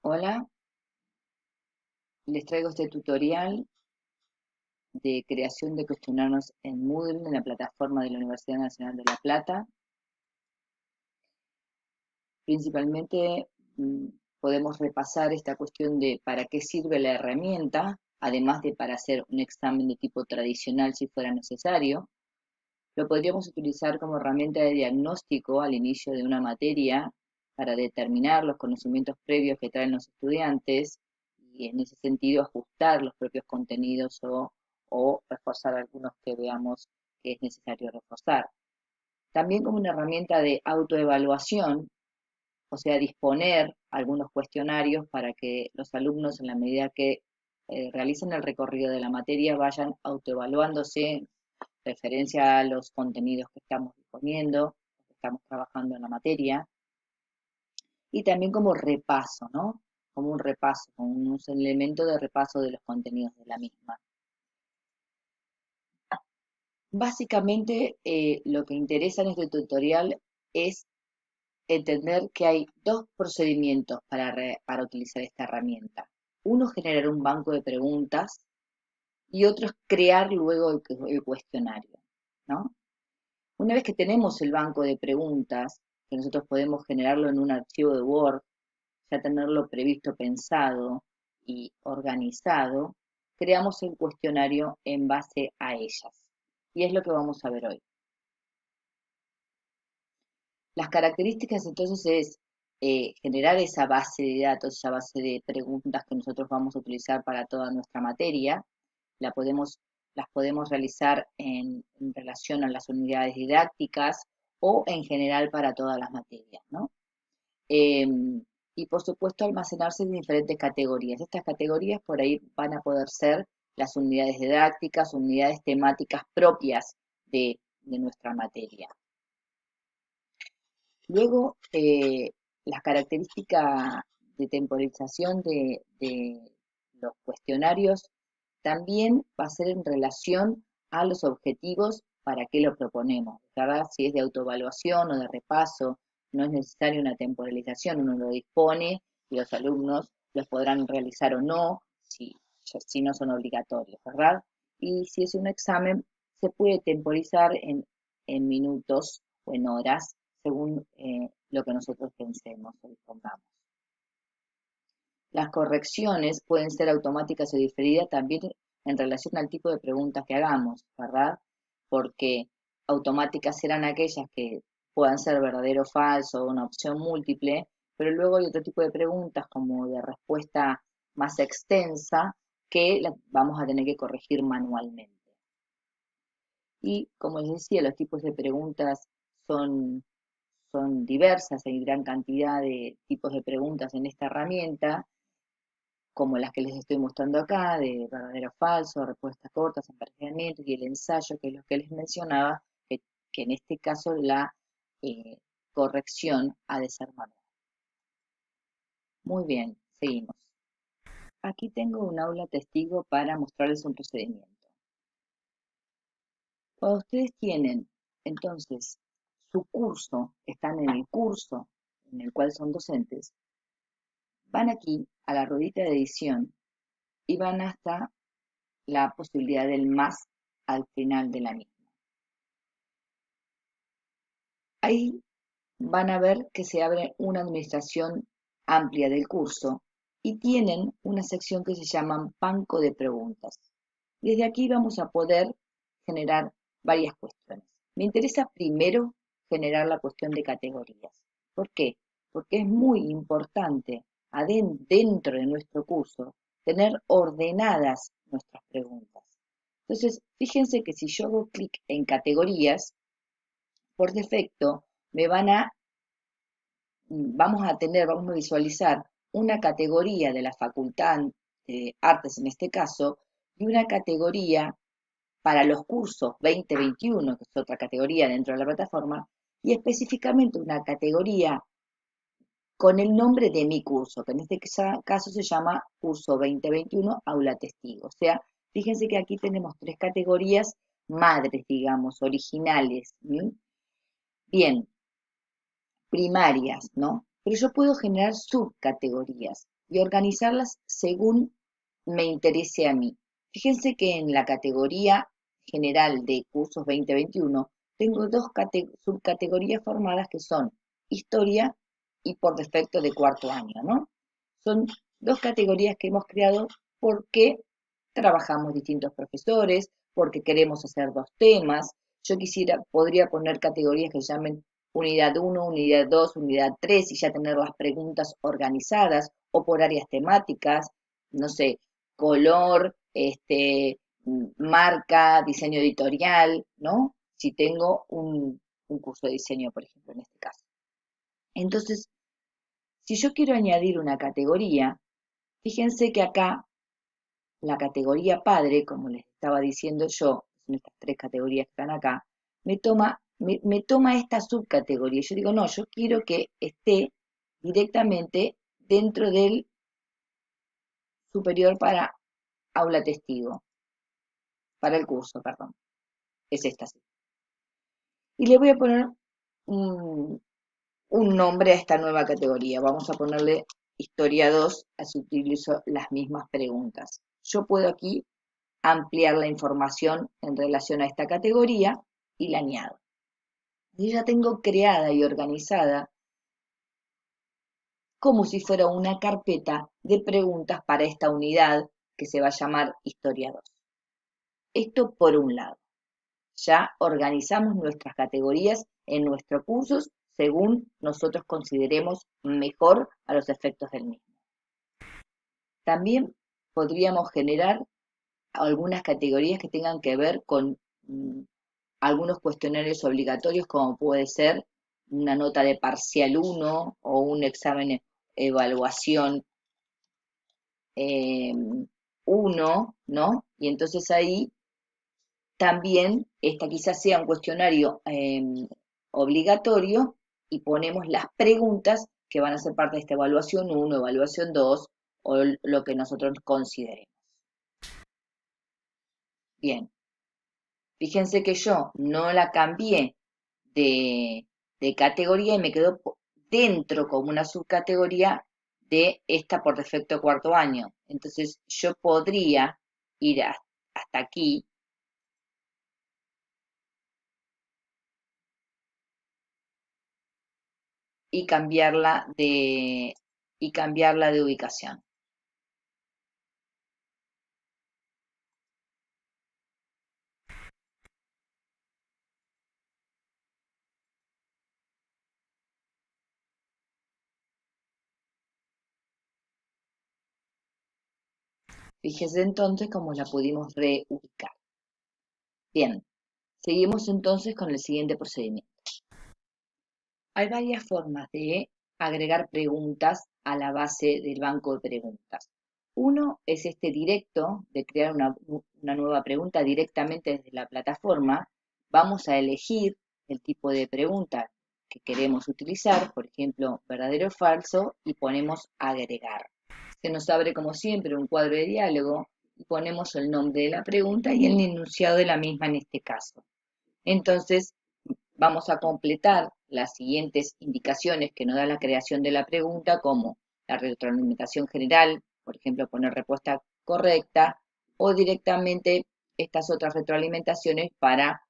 Hola, les traigo este tutorial de creación de cuestionarios en Moodle en la plataforma de la Universidad Nacional de La Plata. Principalmente podemos repasar esta cuestión de para qué sirve la herramienta, además de para hacer un examen de tipo tradicional si fuera necesario. Lo podríamos utilizar como herramienta de diagnóstico al inicio de una materia para determinar los conocimientos previos que traen los estudiantes y en ese sentido ajustar los propios contenidos o reforzar algunos que veamos que es necesario reforzar. También como una herramienta de autoevaluación, o sea, disponer algunos cuestionarios para que los alumnos en la medida que realicen el recorrido de la materia vayan autoevaluándose referencia a los contenidos que estamos disponiendo, que estamos trabajando en la materia, y también como repaso, ¿no? Como un repaso, como un elemento de repaso de los contenidos de la misma. Básicamente, lo que interesa en este tutorial es entender que hay dos procedimientos para utilizar esta herramienta. Uno, generar un banco de preguntas y otro es crear luego el cuestionario, ¿no? Una vez que tenemos el banco de preguntas, que nosotros podemos generarlo en un archivo de Word, ya tenerlo previsto, pensado y organizado, creamos el cuestionario en base a ellas. Y es lo que vamos a ver hoy. Las características entonces es generar esa base de datos, esa base de preguntas que nosotros vamos a utilizar para toda nuestra materia. La podemos, las podemos realizar en relación a las unidades didácticas o en general para todas las materias, ¿no? Y por supuesto almacenarse en diferentes categorías. Estas categorías por ahí van a poder ser las unidades didácticas, unidades temáticas propias de nuestra materia. Luego, las características de temporización de los cuestionarios también va a ser en relación a los objetivos para qué lo proponemos, ¿verdad? Si es de autoevaluación o de repaso, no es necesaria una temporalización, uno lo dispone y los alumnos los podrán realizar o no, si no son obligatorios, ¿verdad? Y si es un examen, se puede temporizar en minutos o en horas, según lo que nosotros pensemos o dispongamos. Las correcciones pueden ser automáticas o diferidas también en relación al tipo de preguntas que hagamos, ¿verdad? Porque automáticas serán aquellas que puedan ser verdadero o falso o una opción múltiple, pero luego hay otro tipo de preguntas como de respuesta más extensa que las vamos a tener que corregir manualmente. Y como les decía, los tipos de preguntas son, son diversas, hay gran cantidad de tipos de preguntas en esta herramienta como las que les estoy mostrando acá, de verdadero o falso, respuestas cortas, emparejamientos y el ensayo, que es lo que les mencionaba, que en este caso la eh, corrección ha de ser manual. Muy bien, seguimos. Aquí tengo un aula testigo para mostrarles un procedimiento. Cuando ustedes tienen entonces su curso, están en el curso en el cual son docentes, van aquí a la ruedita de edición y van hasta la posibilidad del más al final de la misma. Ahí van a ver que se abre una administración amplia del curso y tienen una sección que se llama Banco de Preguntas. Desde aquí vamos a poder generar varias cuestiones. Me interesa primero generar la cuestión de categorías. ¿Por qué? Porque es muy importante dentro de nuestro curso tener ordenadas nuestras preguntas. Entonces, fíjense que si yo hago clic en categorías, por defecto me van a vamos a visualizar una categoría de la Facultad de Artes en este caso, y una categoría para los cursos 2021, que es otra categoría dentro de la plataforma, y específicamente una categoría con el nombre de mi curso, que en este caso se llama Curso 2021 Aula Testigo. O sea, fíjense que aquí tenemos tres categorías madres, digamos, originales. Bien, primarias, ¿no? Pero yo puedo generar subcategorías. y organizarlas según me interese a mí. Fíjense que en la categoría general de cursos 2021 tengo dos subcategorías formadas que son historia y por defecto de cuarto año, ¿no? Son dos categorías que hemos creado porque trabajamos distintos profesores, porque queremos hacer dos temas. Yo podría poner categorías que se llamen unidad 1, unidad 2, unidad 3 y ya tener las preguntas organizadas o por áreas temáticas, no sé, color, marca, diseño editorial, ¿no? Si tengo un curso de diseño, por ejemplo, en este caso. Entonces, si yo quiero añadir una categoría, fíjense que acá la categoría padre, como les estaba diciendo yo, son estas tres categorías que están acá, me toma esta subcategoría. Yo digo, no, yo quiero que esté directamente dentro del superior para aula testigo, para el curso, perdón. Es esta, sí. Y le voy a poner un nombre a esta nueva categoría. Vamos a ponerle historia 2, así utilizo las mismas preguntas. Yo puedo aquí ampliar la información en relación a esta categoría y la añado. Yo ya tengo creada y organizada como si fuera una carpeta de preguntas para esta unidad que se va a llamar Historia 2. Esto por un lado. Ya organizamos nuestras categorías en nuestros cursos según nosotros consideremos mejor a los efectos del mismo. También podríamos generar algunas categorías que tengan que ver con algunos cuestionarios obligatorios, como puede ser una nota de parcial 1 o un examen evaluación 1, ¿no? Y entonces ahí también esta quizás sea un cuestionario obligatorio y ponemos las preguntas que van a ser parte de esta evaluación 1, evaluación 2 o lo que nosotros consideremos. Bien, fíjense que yo no la cambié de categoría y me quedó dentro como una subcategoría de esta por defecto cuarto año. Entonces yo podría ir hasta aquí y cambiarla de ubicación. Fíjese entonces cómo la pudimos reubicar. Bien, seguimos entonces con el siguiente procedimiento. Hay varias formas de agregar preguntas a la base del banco de preguntas. Uno es este directo, de crear una nueva pregunta directamente desde la plataforma. Vamos a elegir el tipo de pregunta que queremos utilizar, por ejemplo, verdadero o falso, y ponemos agregar. Se nos abre como siempre un cuadro de diálogo y ponemos el nombre de la pregunta y el enunciado de la misma en este caso. Entonces, vamos a completar las siguientes indicaciones que nos da la creación de la pregunta, como la retroalimentación general, por ejemplo, poner respuesta correcta, o directamente estas otras retroalimentaciones para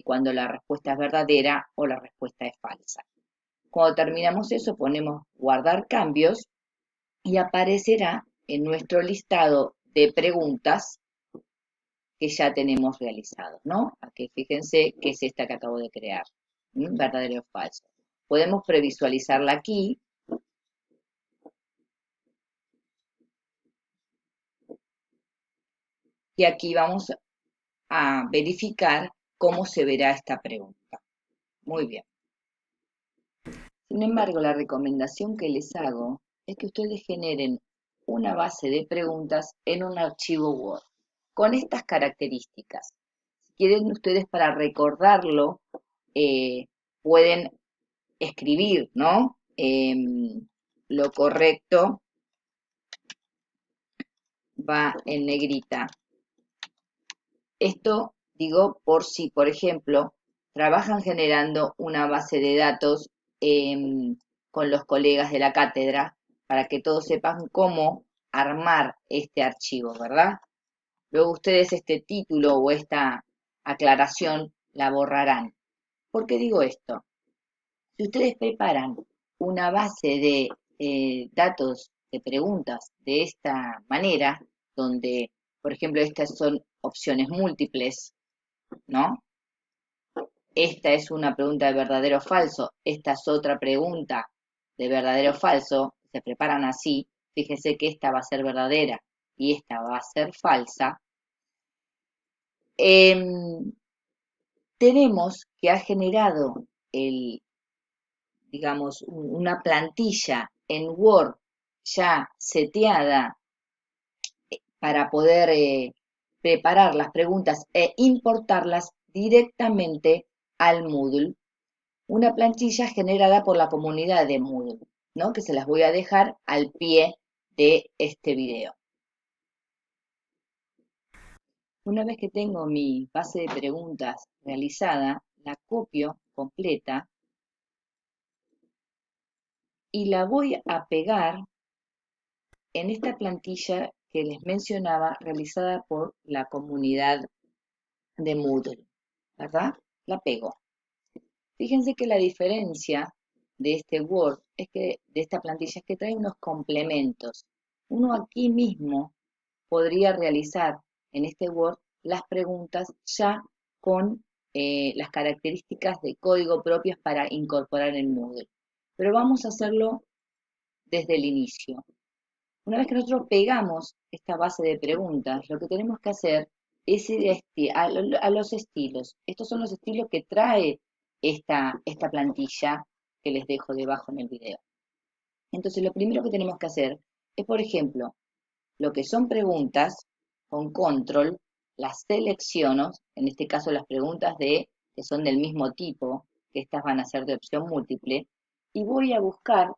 cuando la respuesta es verdadera o la respuesta es falsa. Cuando terminamos eso, ponemos guardar cambios y aparecerá en nuestro listado de preguntas que ya tenemos realizados, ¿no? Aquí fíjense que es esta que acabo de crear, verdadero o falso. Podemos previsualizarla aquí. Y aquí vamos a verificar cómo se verá esta pregunta. Muy bien. Sin embargo, la recomendación que les hago es que ustedes generen una base de preguntas en un archivo Word con estas características. Si quieren ustedes para recordarlo, pueden escribir, ¿no? Lo correcto va en negrita. Esto digo por si, por ejemplo, trabajan generando una base de datos con los colegas de la cátedra para que todos sepan cómo armar este archivo, ¿verdad? Luego ustedes este título o esta aclaración la borrarán. ¿Por qué digo esto? Si ustedes preparan una base de datos, de preguntas de esta manera, donde, por ejemplo, estas son opciones múltiples, ¿no? Esta es una pregunta de verdadero o falso, esta es otra pregunta de verdadero o falso, se preparan así, fíjense que esta va a ser verdadera y esta va a ser falsa. Tenemos que ha generado digamos, una plantilla en Word ya seteada para poder preparar las preguntas e importarlas directamente al Moodle. Una plantilla generada por la comunidad de Moodle, ¿no? Que se las voy a dejar al pie de este video. Una vez que tengo mi base de preguntas realizada, la copio completa y la voy a pegar en esta plantilla que les mencionaba realizada por la comunidad de Moodle, ¿verdad? La pego. Fíjense que la diferencia de este Word de esta plantilla es que trae unos complementos. Uno aquí mismo podría realizar en este Word las preguntas ya con las características de código propias para incorporar en Moodle. Pero vamos a hacerlo desde el inicio. Una vez que nosotros pegamos esta base de preguntas, lo que tenemos que hacer es ir a los estilos. Estos son los estilos que trae esta plantilla que les dejo debajo en el video. Entonces, lo primero que tenemos que hacer es, por ejemplo, lo que son preguntas, con control, las selecciono, en este caso las preguntas que son del mismo tipo, que estas van a ser de opción múltiple, y voy a buscar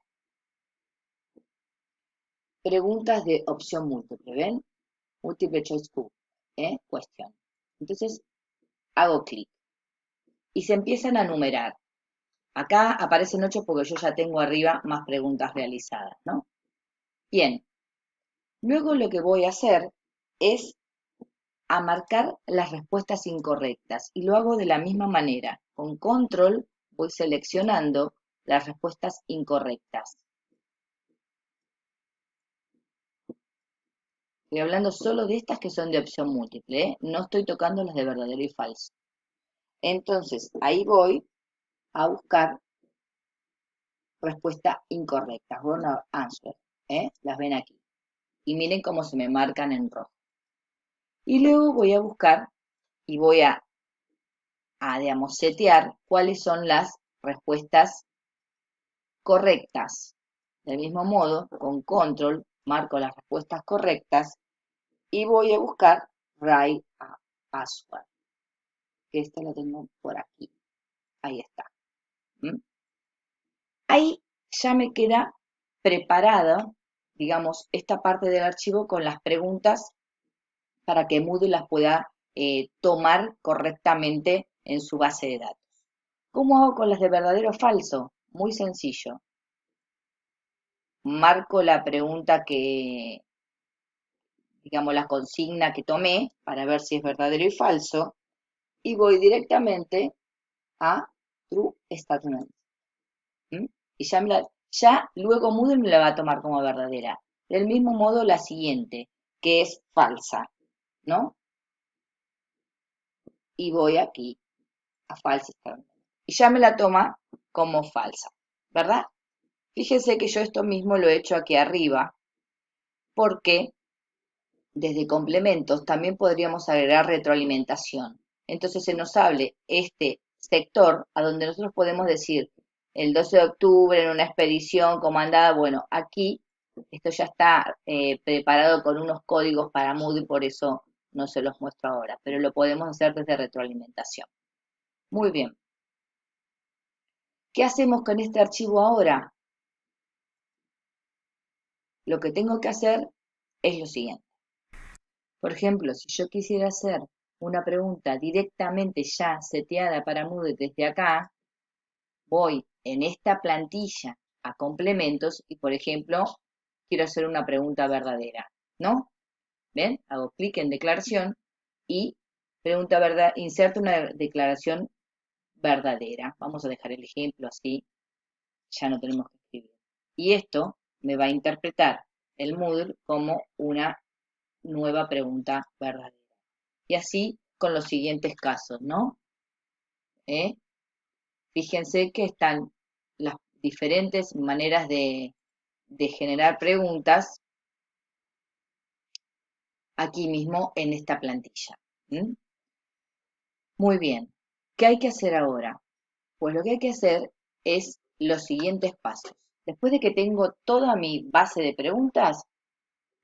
preguntas de opción múltiple, ¿ven? Multiple choice question. Entonces, hago clic y se empiezan a numerar. Acá aparecen 8 porque yo ya tengo arriba más preguntas realizadas, ¿no? Bien, luego lo que voy a hacer es a marcar las respuestas incorrectas y lo hago de la misma manera. Con control voy seleccionando las respuestas incorrectas. Estoy hablando solo de estas que son de opción múltiple, ¿eh? No estoy tocando las de verdadero y falso. Entonces, ahí voy a buscar respuesta incorrecta, wrong answer, las ven aquí. Y miren cómo se me marcan en rojo. Y luego voy a buscar y voy digamos, setear cuáles son las respuestas correctas. Del mismo modo, con control, marco las respuestas correctas y voy a buscar right answer, que esta la tengo por aquí. Ahí está. Ahí ya me queda preparada, digamos, esta parte del archivo con las preguntas para que Moodle las pueda tomar correctamente en su base de datos. ¿Cómo hago con las de verdadero o falso? Muy sencillo. Marco la pregunta digamos, la consigna que tomé para ver si es verdadero y falso y voy directamente a True Statement. Y ya luego Moodle me la va a tomar como verdadera. Del mismo modo la siguiente, que es falsa, ¿no? Y voy aquí a false statement. Y ya me la toma como falsa, ¿verdad? Fíjense que yo esto mismo lo he hecho aquí arriba, porque desde complementos también podríamos agregar retroalimentación. Entonces se nos hable este sector a donde nosotros podemos decir el 12 de octubre en una expedición comandada, bueno, aquí esto ya está preparado con unos códigos para Moodle y por eso no se los muestro ahora, pero lo podemos hacer desde retroalimentación. Muy bien. ¿Qué hacemos con este archivo ahora? Lo que tengo que hacer es lo siguiente. Por ejemplo, si yo quisiera hacer una pregunta directamente ya seteada para Moodle desde acá, voy en esta plantilla a complementos y, por ejemplo, quiero hacer una pregunta verdadera, ¿no? ¿Ven? Hago clic en declaración y pregunta verdad, inserto una declaración verdadera. Vamos a dejar el ejemplo así, ya no tenemos que escribir. Y esto me va a interpretar el Moodle como una nueva pregunta verdadera. Y así con los siguientes casos, ¿no? ¿Eh? Fíjense que están las diferentes maneras de generar preguntas aquí mismo en esta plantilla. ¿Mm? Muy bien. ¿Qué hay que hacer ahora? Pues lo que hay que hacer es los siguientes pasos. Después de que tengo toda mi base de preguntas,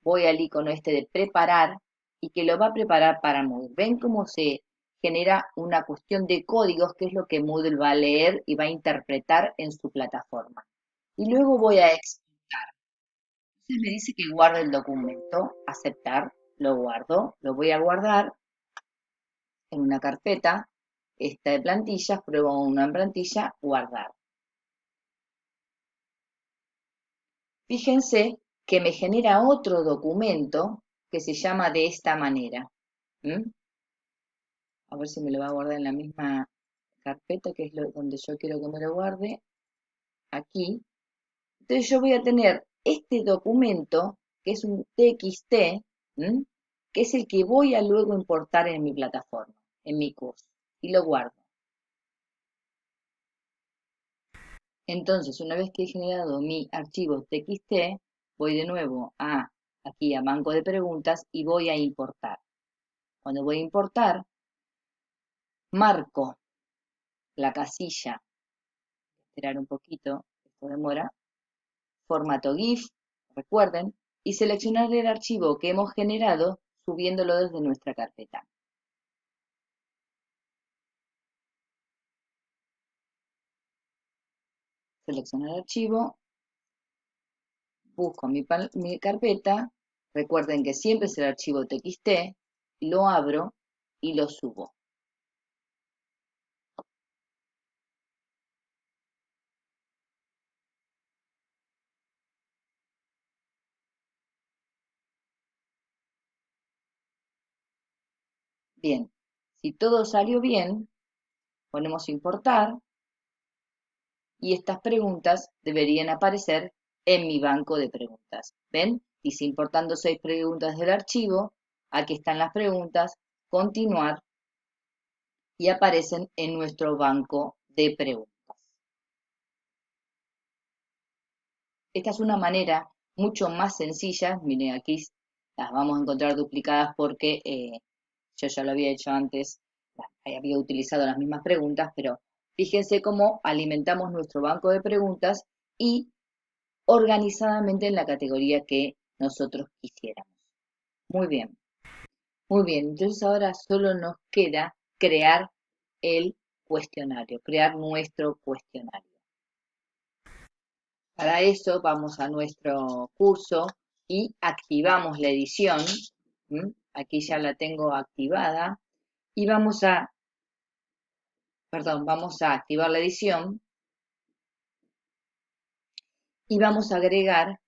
voy al icono este de preparar y que lo va a preparar para Moodle. ¿Ven cómo se genera una cuestión de códigos, que es lo que Moodle va a leer y va a interpretar en su plataforma? Y luego voy a exportar. Entonces me dice que guarde el documento, aceptar, lo guardo, lo voy a guardar en una carpeta, esta de plantillas, pruebo una en plantilla, guardar. Fíjense que me genera otro documento que se llama de esta manera. ¿Mm? A ver si me lo va a guardar en la misma carpeta, que es donde yo quiero que me lo guarde, aquí. Entonces yo voy a tener este documento, que es un TXT, ¿m? Que es el que voy a luego importar en mi plataforma, en mi curso, y lo guardo. Entonces, una vez que he generado mi archivo TXT, voy de nuevo aquí a banco de preguntas y voy a importar. Cuando voy a importar, marco la casilla, esperar un poquito, esto demora, formato GIF, recuerden, y seleccionar el archivo que hemos generado subiéndolo desde nuestra carpeta. Seleccionar archivo, busco mi carpeta, recuerden que siempre es el archivo TXT, lo abro y lo subo. Bien, si todo salió bien, ponemos importar y estas preguntas deberían aparecer en mi banco de preguntas. ¿Ven? Dice importando 6 preguntas del archivo, aquí están las preguntas, continuar y aparecen en nuestro banco de preguntas. Esta es una manera mucho más sencilla, miren aquí las vamos a encontrar duplicadas porque yo ya lo había hecho antes, había utilizado las mismas preguntas, pero fíjense cómo alimentamos nuestro banco de preguntas y organizadamente en la categoría que nosotros quisiéramos. Muy bien, muy bien. Entonces ahora solo nos queda crear el cuestionario, crear nuestro cuestionario. Para eso vamos a nuestro curso y activamos la edición. Aquí ya la tengo activada. Y vamos a activar la edición y vamos a agregar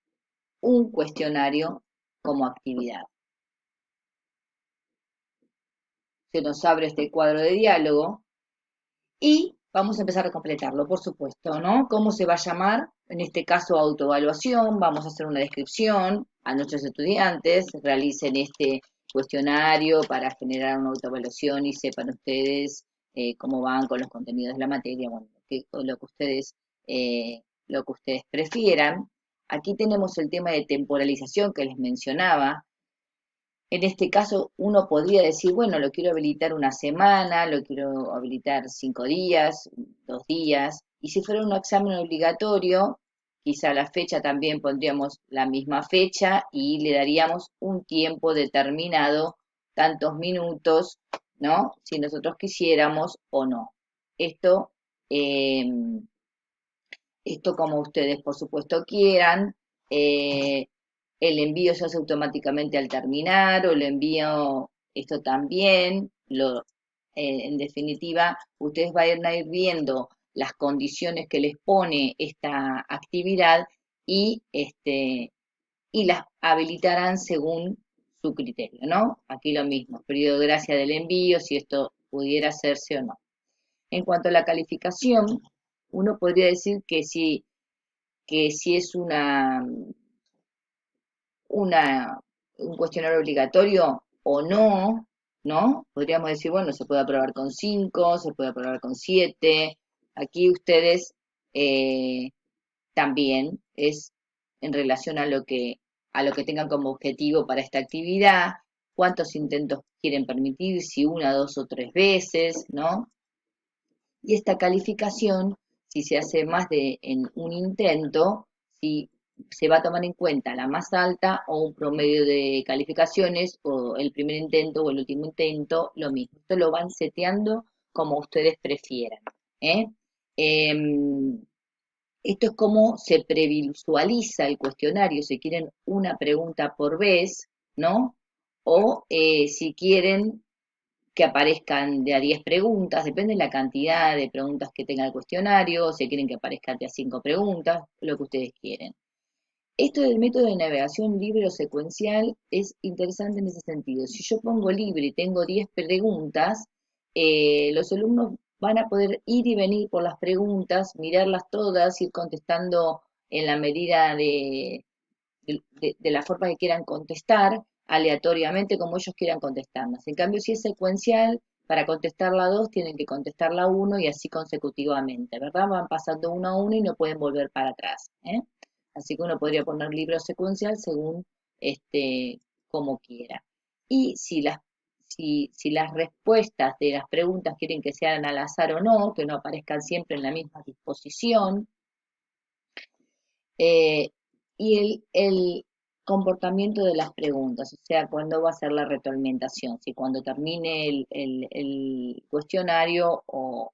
un cuestionario como actividad. Se nos abre este cuadro de diálogo y vamos a empezar a completarlo, por supuesto, ¿no? ¿Cómo se va a llamar? En este caso, autoevaluación. Vamos a hacer una descripción a nuestros estudiantes, realicen este cuestionario para generar una autoevaluación y sepan ustedes cómo van con los contenidos de la materia, bueno, lo que ustedes prefieran. Aquí tenemos el tema de temporalización que les mencionaba. En este caso, uno podría decir, bueno, lo quiero habilitar una semana, lo quiero habilitar 5 días, 2 días, y si fuera un examen obligatorio, quizá la fecha también pondríamos la misma fecha y le daríamos un tiempo determinado, tantos minutos, ¿no? Si nosotros quisiéramos o no. Esto, eh, esto como ustedes, por supuesto, quieran. El envío se hace automáticamente al terminar o el envío, esto también. En definitiva, ustedes van a ir viendo las condiciones que les pone esta actividad y y las habilitarán según su criterio, ¿no? Aquí lo mismo, periodo de gracia del envío, si esto pudiera hacerse o no. En cuanto a la calificación, uno podría decir que si es un cuestionario obligatorio o no, ¿no? Podríamos decir, bueno, se puede aprobar con 5, se puede aprobar con 7. Aquí ustedes eh, también es en relación a lo que tengan como objetivo para esta actividad, cuántos intentos quieren permitir, si una, dos o tres veces, ¿no? Y esta calificación, si se hace más de en un intento, si se va a tomar en cuenta la más alta o un promedio de calificaciones, o el primer intento o el último intento, lo mismo. Esto lo van seteando como ustedes prefieran. ¿Eh? Em, Esto es como se previsualiza el cuestionario, si quieren una pregunta por vez, ¿no? O si quieren que aparezcan de a 10 preguntas, depende de la cantidad de preguntas que tenga el cuestionario, si quieren que aparezcan de a 5 preguntas, lo que ustedes quieren. Esto del método de navegación libre o secuencial es interesante en ese sentido. Si yo pongo libre y tengo 10 preguntas, los alumnos van a poder ir y venir por las preguntas, mirarlas todas, ir contestando en la medida de la forma que quieran contestar, aleatoriamente como ellos quieran contestarlas. En cambio, si es secuencial, para contestar la 2 tienen que contestar la 1 y así consecutivamente, ¿verdad? Van pasando uno a uno y no pueden volver para atrás, ¿eh? Así que uno podría poner libro secuencial según como quiera. Y si las respuestas de las preguntas quieren que sean al azar o no, que no aparezcan siempre en la misma disposición, eh, y el comportamiento de las preguntas, o sea, cuándo va a ser la retroalimentación, si cuando termine el cuestionario o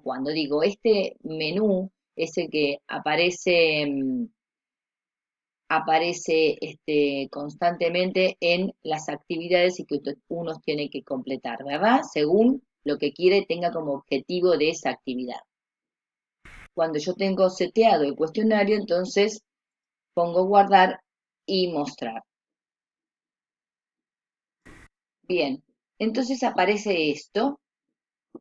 cuando digo, este menú es el que aparece constantemente en las actividades y que uno tiene que completar, ¿verdad? Según lo que quiere tenga como objetivo de esa actividad. Cuando yo tengo seteado el cuestionario, entonces pongo guardar y mostrar. Bien, entonces aparece esto,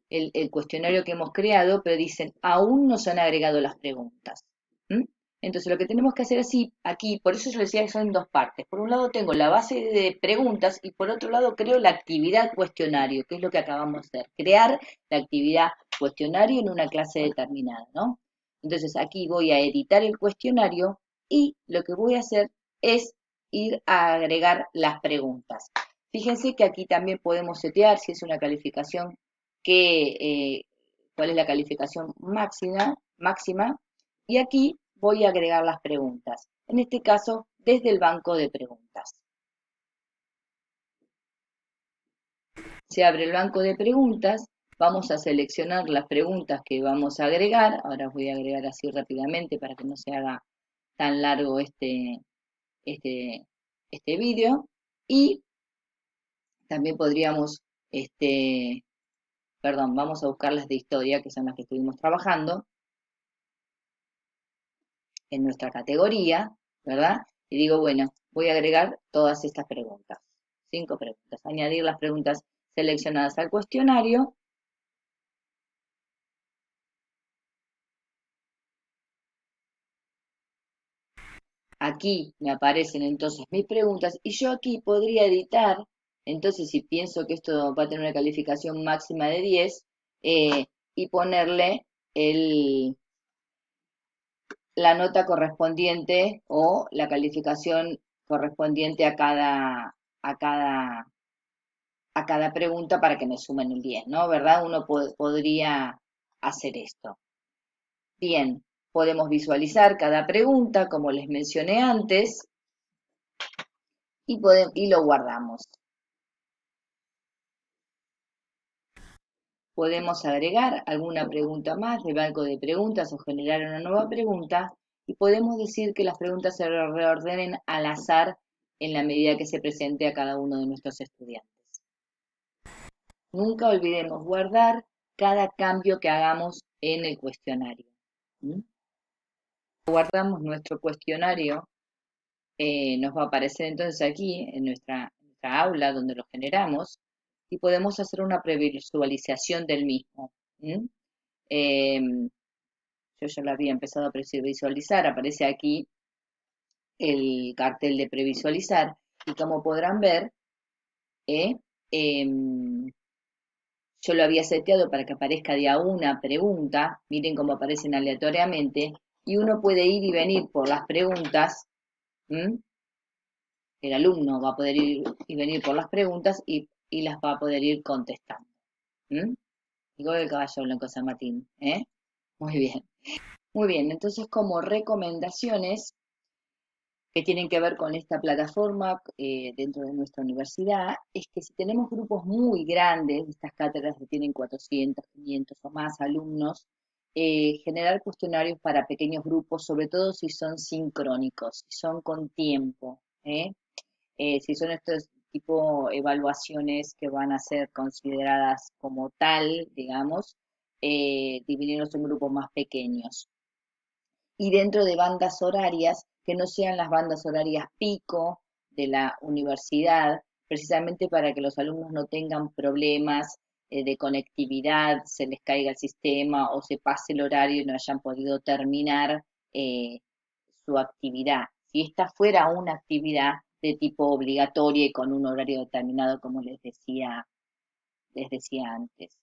el cuestionario que hemos creado, pero dicen, aún no se han agregado las preguntas. ¿Mm? Entonces lo que tenemos que hacer así, aquí, por eso yo decía que son en dos partes. Por un lado tengo la base de preguntas y por otro lado creo la actividad cuestionario, que es lo que acabamos de hacer, crear la actividad cuestionario en una clase determinada, ¿no? Entonces aquí voy a editar el cuestionario y lo que voy a hacer es ir a agregar las preguntas. Fíjense que aquí también podemos setear si es una calificación cuál es la calificación máxima, y aquí voy a agregar las preguntas, en este caso desde el banco de preguntas. Se abre el banco de preguntas, vamos a seleccionar las preguntas que vamos a agregar, ahora voy a agregar así rápidamente para que no se haga tan largo este, este vídeo, y también podríamos, perdón, vamos a buscar las de historia, que son las que estuvimos trabajando en nuestra categoría, ¿verdad? Y digo, bueno, voy a agregar todas estas preguntas, 5 preguntas, añadir las preguntas seleccionadas al cuestionario. Aquí me aparecen entonces mis preguntas y yo aquí podría editar, entonces si pienso que esto va a tener una calificación máxima de 10, y ponerle la nota correspondiente o la calificación correspondiente a cada pregunta para que me sumen el 10, ¿no? ¿Verdad? Uno podría hacer esto. Bien, podemos visualizar cada pregunta, como les mencioné antes, y lo guardamos. Podemos agregar alguna pregunta más del banco de preguntas o generar una nueva pregunta, y podemos decir que las preguntas se reordenen al azar en la medida que se presente a cada uno de nuestros estudiantes. Nunca olvidemos guardar cada cambio que hagamos en el cuestionario. ¿Mm? Guardamos nuestro cuestionario nos va a aparecer entonces aquí en nuestra aula donde lo generamos y podemos hacer una previsualización del mismo. ¿M? Em, yo ya lo había empezado a previsualizar, aparece aquí el cartel de previsualizar y como podrán ver, ¿eh? Em, yo lo había seteado para que aparezca de a una pregunta, miren cómo aparecen aleatoriamente, y uno puede ir y venir por las preguntas. ¿M? El alumno va a poder ir y venir por las preguntas y las va a poder ir contestando. ¿M? Igual el caballo blanco San Martín, ¿eh? Muy bien. Muy bien, entonces como recomendaciones que tienen que ver con esta plataforma dentro de nuestra universidad, es que si tenemos grupos muy grandes, estas cátedras que tienen 400, 500 o más alumnos, generar cuestionarios para pequeños grupos, sobre todo si son sincrónicos, si son con tiempo, ¿eh? Si son estos tipo evaluaciones que van a ser consideradas como tal, digamos, dividirlos en grupos más pequeños. Y dentro de bandas horarias que no sean las bandas horarias pico de la universidad, precisamente para que los alumnos no tengan problemas de conectividad, se les caiga el sistema o se pase el horario y no hayan podido terminar eh, su actividad. Si esta fuera una actividad de tipo obligatoria y con un horario determinado, como les decía antes.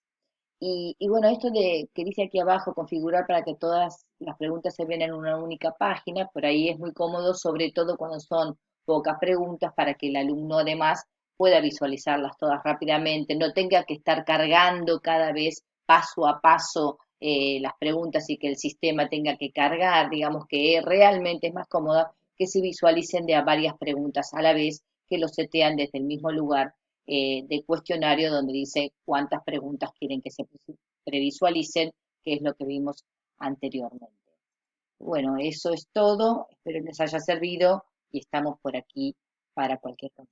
Y bueno, esto de que dice aquí abajo, configurar para que todas las preguntas se vean en una única página, por ahí es muy cómodo, sobre todo cuando son pocas preguntas, para que el alumno además pueda visualizarlas todas rápidamente, no tenga que estar cargando cada vez paso a paso las preguntas y que el sistema tenga que cargar, digamos que realmente es más cómoda que se visualicen de a varias preguntas a la vez, que lo setean desde el mismo lugar de cuestionario donde dice cuántas preguntas quieren que se previsualicen, que es lo que vimos anteriormente. Bueno, eso es todo. Espero les haya servido y estamos por aquí para cualquier cosa.